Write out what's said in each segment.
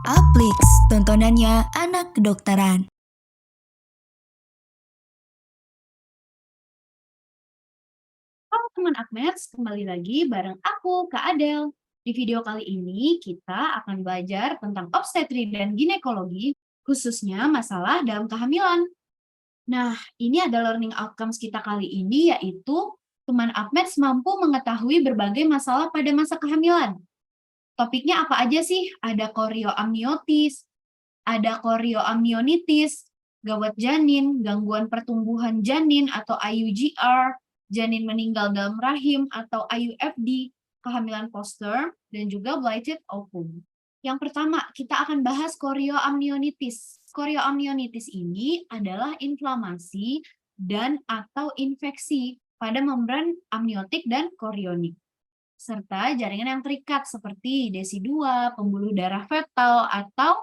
Aplix, tontonannya anak kedokteran. Halo teman Akmers, kembali lagi bareng aku, Kak Adel. Di video kali ini kita akan belajar tentang obstetri dan ginekologi, khususnya masalah dalam kehamilan. Nah, ini ada learning outcomes kita kali ini, yaitu teman Akmers mampu mengetahui berbagai masalah pada masa kehamilan. Topiknya apa aja sih? Ada korioamniotis, ada korioamnionitis, gawat janin, gangguan pertumbuhan janin atau IUGR, janin meninggal dalam rahim atau IUFD, kehamilan post-term, dan juga blighted ovum. Yang pertama, kita akan bahas korioamnionitis. Korioamnionitis ini adalah inflamasi dan atau infeksi pada membran amniotik dan korionik, serta jaringan yang terikat seperti DESI2, pembuluh darah fetal, atau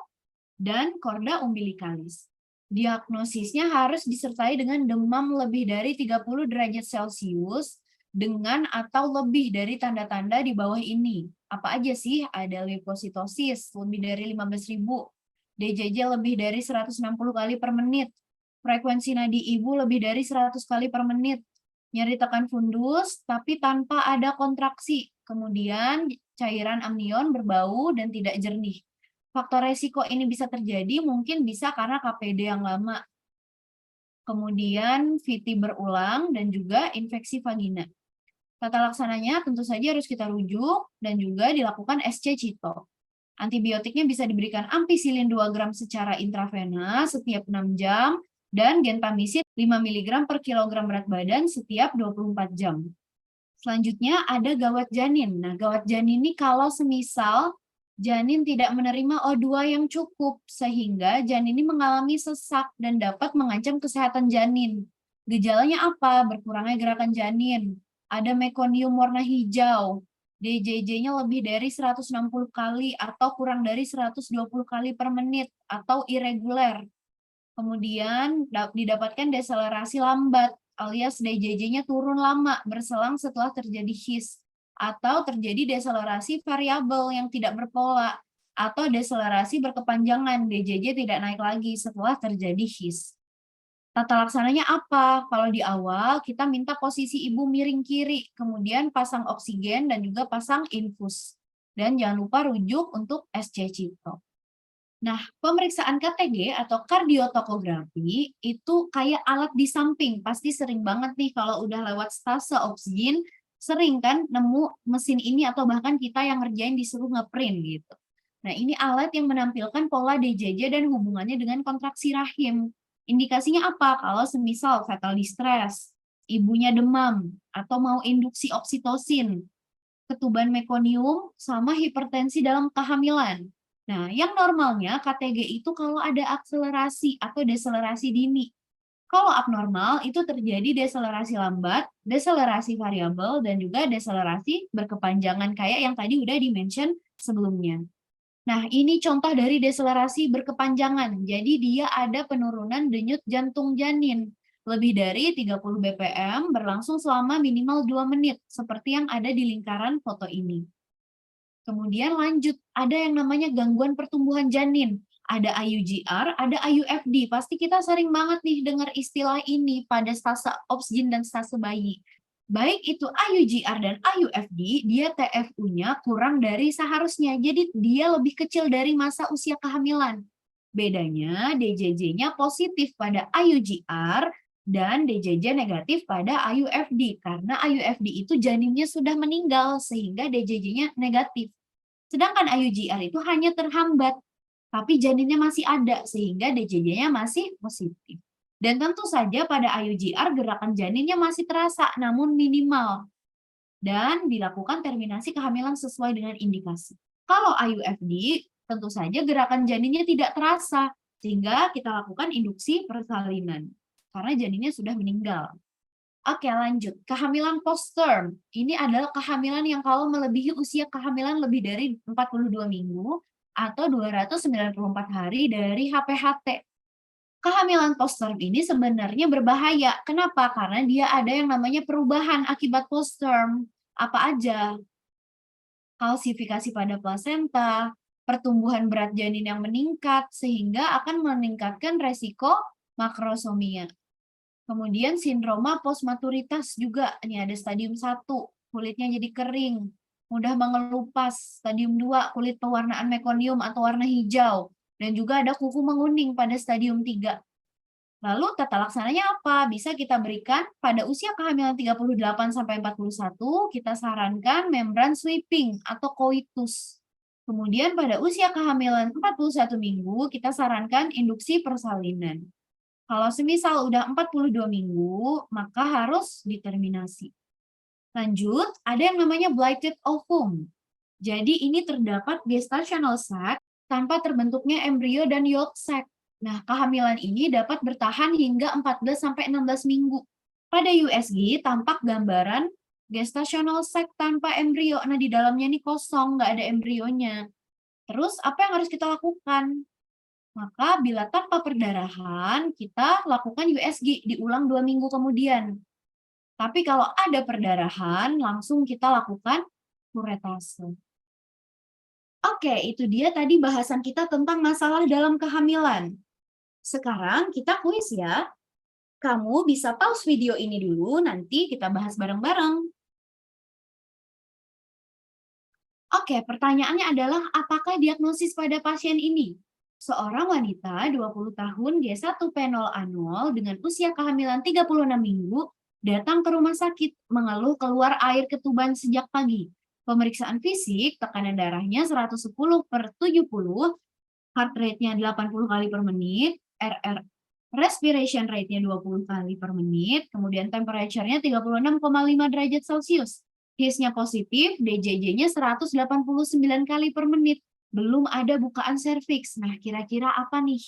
dan korda umbilikalis. Diagnosisnya harus disertai dengan demam lebih dari 30 derajat Celcius dengan atau lebih dari tanda-tanda di bawah ini. Apa aja sih? Ada leukositosis lebih dari 15.000, DJJ lebih dari 160 kali per menit, frekuensi nadi ibu lebih dari 100 kali per menit, nyeri tekan fundus tapi tanpa ada kontraksi, kemudian cairan amnion berbau dan tidak jernih. Faktor resiko ini bisa terjadi mungkin bisa karena KPD yang lama, kemudian VT berulang, dan juga infeksi vagina. Tata laksananya tentu saja harus kita rujuk dan juga dilakukan SC Cito. Antibiotiknya bisa diberikan ampicillin 2 gram secara intravena setiap 6 jam dan gentamicin 5 mg per kilogram berat badan setiap 24 jam. Selanjutnya ada gawat janin. Nah, gawat janin ini kalau semisal janin tidak menerima O2 yang cukup, sehingga janin ini mengalami sesak dan dapat mengancam kesehatan janin. Gejalanya apa? Berkurangnya gerakan janin. Ada mekonium warna hijau. DJJ-nya lebih dari 160 kali atau kurang dari 120 kali per menit atau irregular. Kemudian didapatkan deselerasi lambat alias DJJ-nya turun lama berselang setelah terjadi HIS, atau terjadi deselerasi variabel yang tidak berpola, atau deselerasi berkepanjangan, DJJ tidak naik lagi setelah terjadi HIS. Tata laksananya apa? Kalau di awal kita minta posisi ibu miring kiri, kemudian pasang oksigen dan juga pasang infus. Dan jangan lupa rujuk untuk SC Cito. Nah, pemeriksaan KTG atau kardiotokografi itu kayak alat di samping. Pasti sering banget nih kalau udah lewat stase oksigen, sering kan nemu mesin ini atau bahkan kita yang ngerjain disuruh ngeprint gitu. Nah, ini alat yang menampilkan pola DJJ dan hubungannya dengan kontraksi rahim. Indikasinya apa? Kalau semisal fetal distress, ibunya demam, atau mau induksi oksitosin, ketuban mekonium, sama hipertensi dalam kehamilan. Nah, yang normalnya KTG itu kalau ada akselerasi atau deselerasi dini. Kalau abnormal itu terjadi deselerasi lambat, deselerasi variabel, dan juga deselerasi berkepanjangan kayak yang tadi udah di-mention sebelumnya. Nah, ini contoh dari deselerasi berkepanjangan. Jadi dia ada penurunan denyut jantung janin lebih dari 30 bpm berlangsung selama minimal 2 menit, seperti yang ada di lingkaran foto ini. Kemudian lanjut, ada yang namanya gangguan pertumbuhan janin. Ada IUGR, ada IUFD. Pasti kita sering banget nih dengar istilah ini pada stase obsgin dan stase bayi. Baik itu IUGR dan IUFD, dia TFU-nya kurang dari seharusnya. Jadi dia lebih kecil dari masa usia kehamilan. Bedanya DJJ-nya positif pada IUGR dan DJJ negatif pada IUFD. Karena IUFD itu janinnya sudah meninggal sehingga DJJ-nya negatif. Sedangkan IUGR itu hanya terhambat, tapi janinnya masih ada sehingga DJJ-nya masih positif. Dan tentu saja pada IUGR gerakan janinnya masih terasa namun minimal dan dilakukan terminasi kehamilan sesuai dengan indikasi. Kalau IUFD tentu saja gerakan janinnya tidak terasa sehingga kita lakukan induksi persalinan karena janinnya sudah meninggal. Oke, lanjut. Kehamilan post-term. Ini adalah kehamilan yang kalau melebihi usia kehamilan lebih dari 42 minggu atau 294 hari dari HPHT. Kehamilan post-term ini sebenarnya berbahaya. Kenapa? Karena dia ada yang namanya perubahan akibat post-term. Apa aja? Kalsifikasi pada plasenta, pertumbuhan berat janin yang meningkat, sehingga akan meningkatkan resiko makrosomia. Kemudian sindroma postmaturitas juga, ini ada stadium 1, kulitnya jadi kering, mudah mengelupas. Stadium 2, kulit pewarnaan mekonium atau warna hijau. Dan juga ada kuku menguning pada stadium 3. Lalu tata laksananya apa? Bisa kita berikan pada usia kehamilan 38-41, kita sarankan membran sweeping atau coitus. Kemudian pada usia kehamilan 41 minggu, kita sarankan induksi persalinan. Kalau semisal udah 42 minggu, maka harus diterminasi. Lanjut, ada yang namanya blighted ovum. Jadi ini terdapat gestational sac tanpa terbentuknya embrio dan yolk sac. Nah, kehamilan ini dapat bertahan hingga 14-16 minggu. Pada USG tampak gambaran gestational sac tanpa embrio. Nah, di dalamnya ini kosong, nggak ada embrionya. Terus, apa yang harus kita lakukan? Maka, bila tanpa perdarahan, kita lakukan USG, diulang 2 minggu kemudian. Tapi kalau ada perdarahan, langsung kita lakukan kuretase. Oke, itu dia tadi bahasan kita tentang masalah dalam kehamilan. Sekarang kita kuis ya. Kamu bisa pause video ini dulu, nanti kita bahas bareng-bareng. Oke, pertanyaannya adalah apakah diagnosis pada pasien ini? Seorang wanita 20 tahun G1P0A0 dengan usia kehamilan 36 minggu datang ke rumah sakit mengeluh keluar air ketuban sejak pagi. Pemeriksaan fisik, tekanan darahnya 110/70, heart rate-nya 80 kali per menit, respiration rate-nya 20 kali per menit, kemudian temperature-nya 36,5 derajat Celcius. His-nya positif, DJJ-nya 189 kali per menit. Belum ada bukaan serviks. Nah, kira-kira apa nih?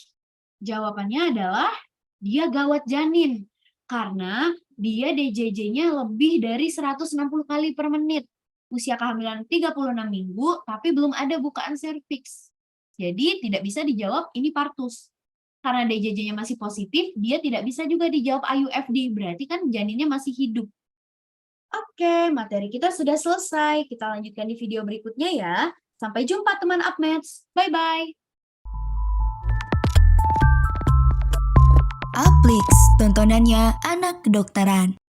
Jawabannya adalah dia gawat janin. Karena dia DJJ-nya lebih dari 160 kali per menit. Usia kehamilan 36 minggu, tapi belum ada bukaan serviks. Jadi tidak bisa dijawab ini partus. Karena DJJ-nya masih positif, dia tidak bisa juga dijawab IUFD, berarti kan janinnya masih hidup. Oke, materi kita sudah selesai. Kita lanjutkan di video berikutnya ya. Sampai jumpa teman UpMeds. Bye-bye. Uplix, tontonannya anak kedokteran.